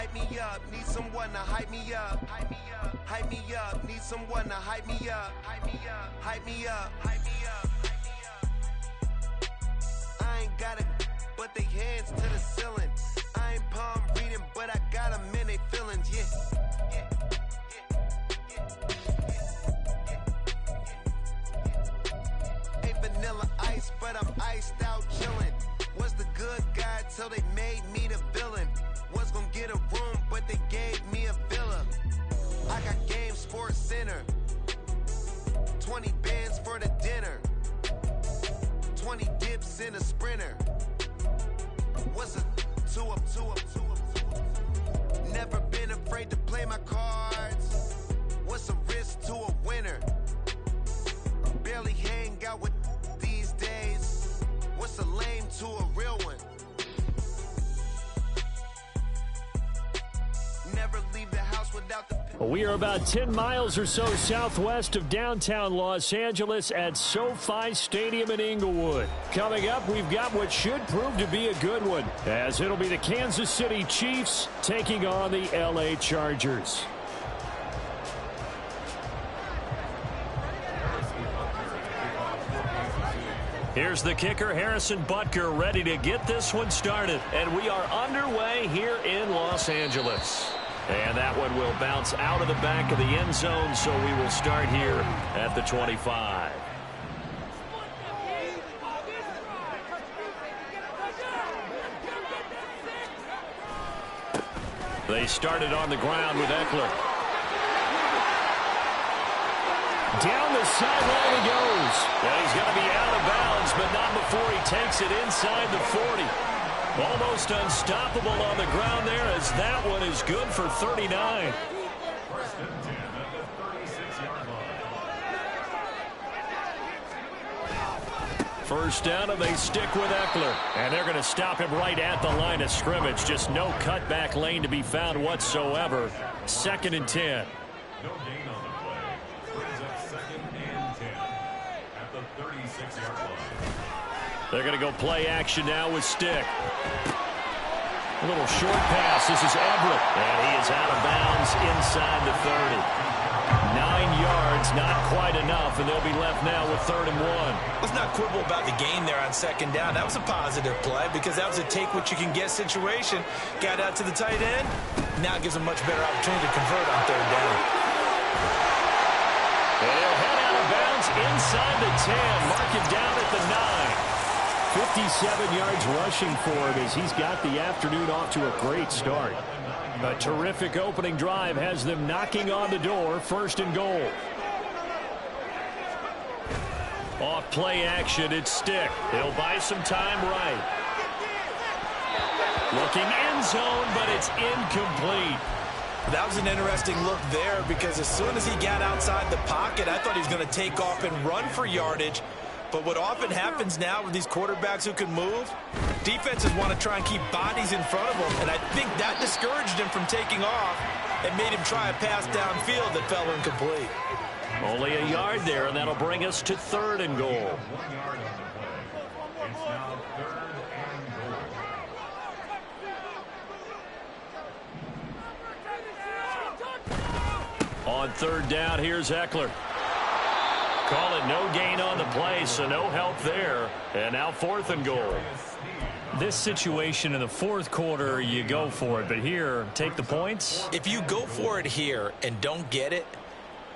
Hype me up, need someone to hype me up. Hype me up, hype me up, need someone to hype me up. Hype me up, hype me up, hype me up, hype me up. I ain't got it, but they hands to the ceiling. I ain't palm reading, but I got them in they feelings, yeah. Vanilla ice, but I'm iced out chillin'. Was the good guy till they made me the villain. Was gonna get a room, but they gave me a villa. I got game, Sports Center. 20 bands for the dinner. 20 dips in a sprinter. What's a two up? Never been afraid to play my cards. What's a risk to a winner? Barely hang out with these days. What's a lame to a real one? Never leave the house without the... We are about 10 miles or so southwest of downtown Los Angeles at SoFi Stadium in Inglewood. Coming up, we've got what should prove to be a good one, as it'll be the Kansas City Chiefs taking on the LA Chargers. Here's the kicker, Harrison Butker, ready to get this one started. And we are underway here in Los Angeles. And that one will bounce out of the back of the end zone, so we will start here at the 25. They started on the ground with Eckler. Down the sideline he goes. And he's going to be out of bounds, but not before he takes it inside the 40. Almost unstoppable on the ground there, as that one is good for 39. First down, and they stick with Eckler. And they're going to stop him right at the line of scrimmage. Just no cutback lane to be found whatsoever. 2nd and 10. No gain on the play. Brings up 2nd and 10 at the 36-yard line. They're going to go play action now with Stick. A little short pass. This is Everett. And he is out of bounds inside the 30. 9 yards, not quite enough, and they'll be left now with 3rd and 1. Let's not quibble about the gain there on 2nd down. That was a positive play because that was a take-what-you-can-get situation. Got out to the tight end. Now it gives them much better opportunity to convert on 3rd down. And he'll head out of bounds inside the 10. Mark it down at the 9. 57 yards rushing for him as he's got the afternoon off to a great start. A terrific opening drive has them knocking on the door. 1st and goal. Off play action, it's Stick. He'll buy some time right. Looking end zone, but it's incomplete. That was an interesting look there because as soon as he got outside the pocket, I thought he was going to take off and run for yardage. But what often happens now with these quarterbacks who can move, defenses want to try and keep bodies in front of them, and I think that discouraged him from taking off and made him try a pass downfield that fell incomplete. Only a yard there, and that'll bring us to 3rd and goal. 1 yard on the play. It's now 3rd and goal. On 3rd down, here's Eckler. Call it no gain on the play, so no help there. And now 4th and goal. This situation in the 4th quarter, you go for it. But here, take the points. If you go for it here and don't get it,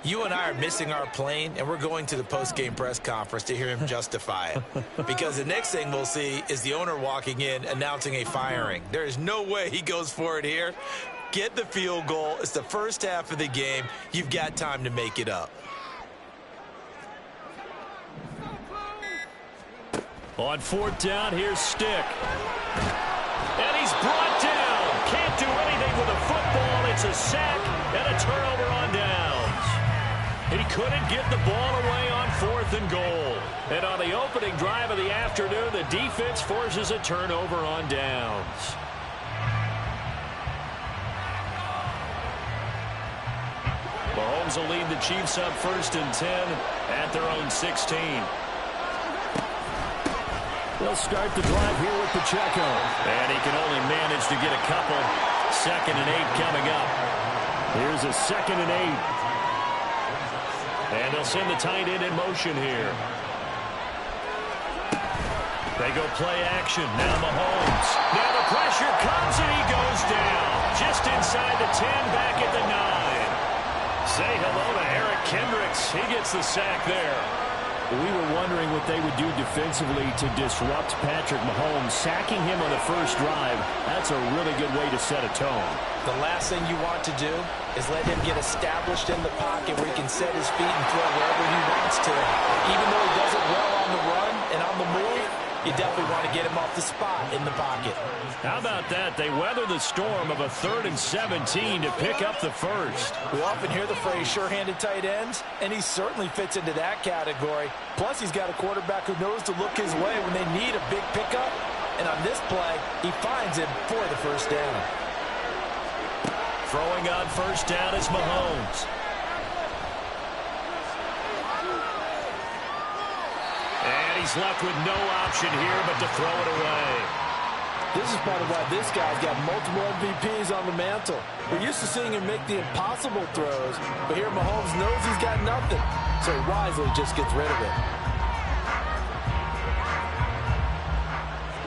you and I are missing our plane, and we're going to the post-game press conference to hear him justify it. Because the next thing we'll see is the owner walking in announcing a firing. There is no way he goes for it here. Get the field goal. It's the first half of the game. You've got time to make it up. On 4th down, here's Stick. And he's brought down. Can't do anything with a football. It's a sack and a turnover on downs. He couldn't get the ball away on 4th and goal. And on the opening drive of the afternoon, the defense forces a turnover on downs. Mahomes will lead the Chiefs up 1st and 10 at their own 16. They'll start the drive here with Pacheco. And he can only manage to get a couple. 2nd and 8 coming up. Here's a 2nd and 8. And they'll send the tight end in motion here. They go play action. Now Mahomes. Now the pressure comes and he goes down. Just inside the 10, back at the 9. Say hello to Eric Kendricks. He gets the sack there. We were wondering what they would do defensively to disrupt Patrick Mahomes. Sacking him on the first drive, that's a really good way to set a tone. The last thing you want to do is let him get established in the pocket where he can set his feet and throw wherever he wants to. Even though he does it well on the run and on the move, you definitely want to get him off the spot in the pocket. How about that? They weather the storm of a 3rd and 17 to pick up the first. We often hear the phrase sure-handed tight ends, and he certainly fits into that category. Plus, he's got a quarterback who knows to look his way when they need a big pickup. And on this play, he finds him for the first down. Throwing on first down is Mahomes. And he's left with no option here but to throw it away. This is part of why this guy's got multiple MVPs on the mantle. We're used to seeing him make the impossible throws, but here Mahomes knows he's got nothing, so he wisely just gets rid of it.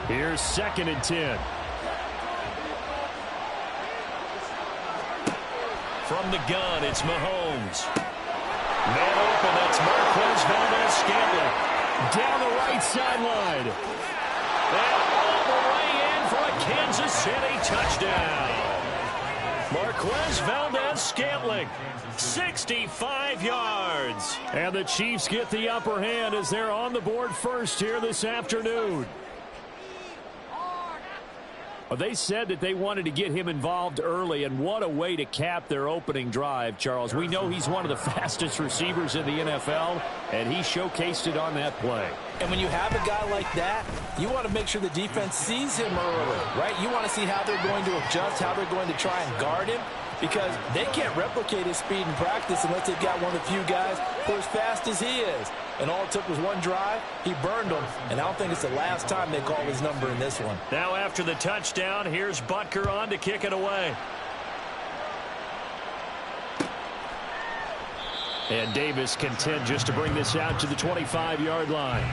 Here's 2nd and 10. From the gun, it's Mahomes. Man open, that's Marquez Valdez-Scantling. Down the right sideline. And all the way in for a Kansas City touchdown. Marquez Valdez-Scantling, 65 yards. And the Chiefs get the upper hand as they're on the board first here this afternoon. Well, they said that they wanted to get him involved early, and what a way to cap their opening drive, Charles. We know he's one of the fastest receivers in the NFL, and he showcased it on that play. And when you have a guy like that, you want to make sure the defense sees him early, right? You want to see how they're going to adjust, how they're going to try and guard him, because they can't replicate his speed in practice unless they've got one of the few guys who are as fast as he is. And all it took was one drive. He burned them, and I don't think it's the last time they call his number in this one. Now after the touchdown, here's Butker on to kick it away. And Davis content just to bring this out to the 25-yard line.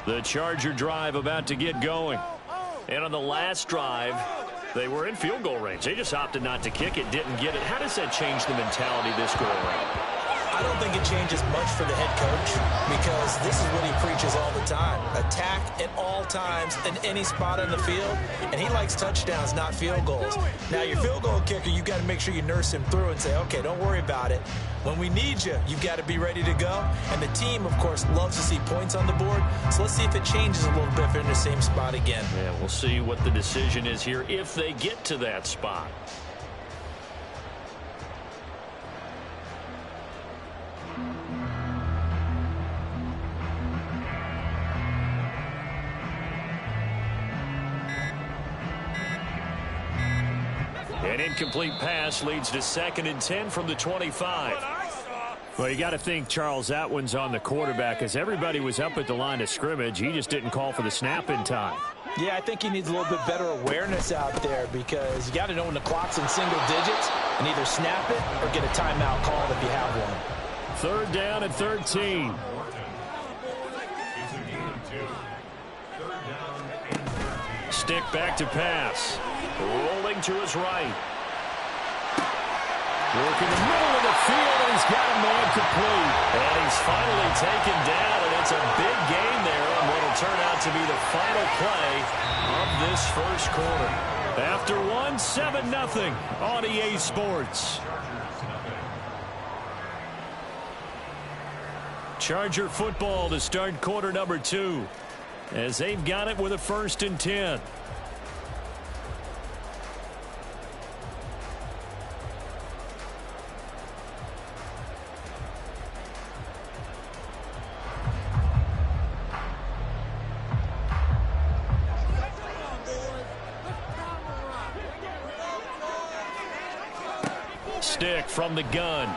The Charger drive about to get going. And on the last drive, they were in field goal range. They just opted not to kick it, didn't get it. How does that change the mentality this go around? I don't think it changes much for the head coach because this is what he preaches all the time. Attack at all times in any spot on the field, and he likes touchdowns, not field goals. Now, your field goal kicker, you've got to make sure you nurse him through and say, okay, don't worry about it. When we need you, you've got to be ready to go. And the team, of course, loves to see points on the board. So let's see if it changes a little bit if they're in the same spot again. Yeah, we'll see what the decision is here if they get to that spot. An incomplete pass leads to 2nd and 10 from the 25. Well, you got to think, Charles, that one's on the quarterback as everybody was up at the line of scrimmage. He just didn't call for the snap in time. Yeah, I think he needs a little bit better awareness out there because you got to know when the clock's in single digits and either snap it or get a timeout called if you have one. 3rd down and 13. Stick back to pass. Rolling to his right. Working the middle of the field, and he's got a man complete. And he's finally taken down, and it's a big gain there on what will turn out to be the final play of this first quarter. After 7-0 on EA Sports. Charger football to start quarter number 2 as they've got it with a 1st and 10. Stick from the gun.